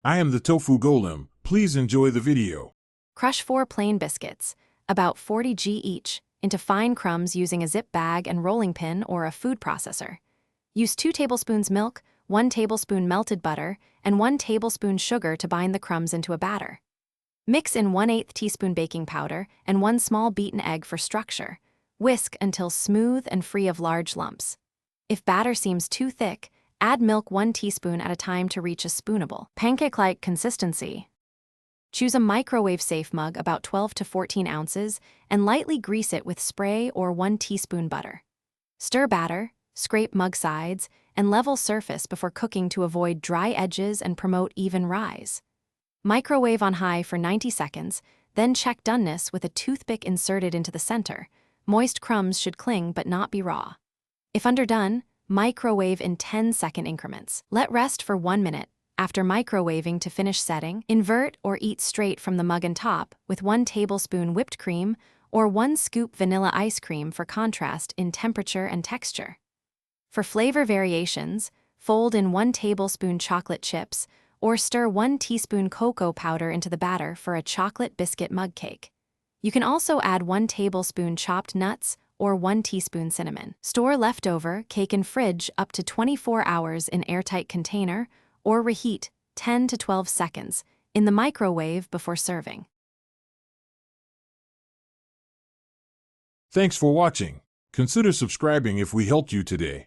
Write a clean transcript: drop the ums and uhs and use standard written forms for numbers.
I am the tofu golem. Please enjoy the video. Crush 4 plain biscuits, about 40 g each, into fine crumbs using a zip bag and rolling pin or a food processor. Use 2 tablespoons milk, 1 tablespoon melted butter, and 1 tablespoon sugar to bind the crumbs into a batter. Mix in 1/8 teaspoon baking powder and 1 small beaten egg for structure. Whisk until smooth and free of large lumps. If batter seems too thick, add milk 1 teaspoon at a time to reach a spoonable, pancake-like consistency. Choose a microwave-safe mug about 12 to 14 ounces and lightly grease it with spray or 1 teaspoon butter. Stir batter, scrape mug sides, and level surface before cooking to avoid dry edges and promote even rise. Microwave on high for 90 seconds, then check doneness with a toothpick inserted into the center. Moist crumbs should cling but not be raw. If underdone, microwave in 10-second increments. Let rest for 1 minute. After microwaving to finish setting, invert or eat straight from the mug and top with 1 tablespoon whipped cream or 1 scoop vanilla ice cream for contrast in temperature and texture. For flavor variations, fold in 1 tablespoon chocolate chips or stir 1 teaspoon cocoa powder into the batter for a chocolate biscuit mug cake. You can also add 1 tablespoon chopped nuts or 1 teaspoon cinnamon. Store leftover cake in fridge up to 24 hours in airtight container or reheat 10 to 12 seconds in the microwave before serving. Thanks for watching. Consider subscribing if we helped you today.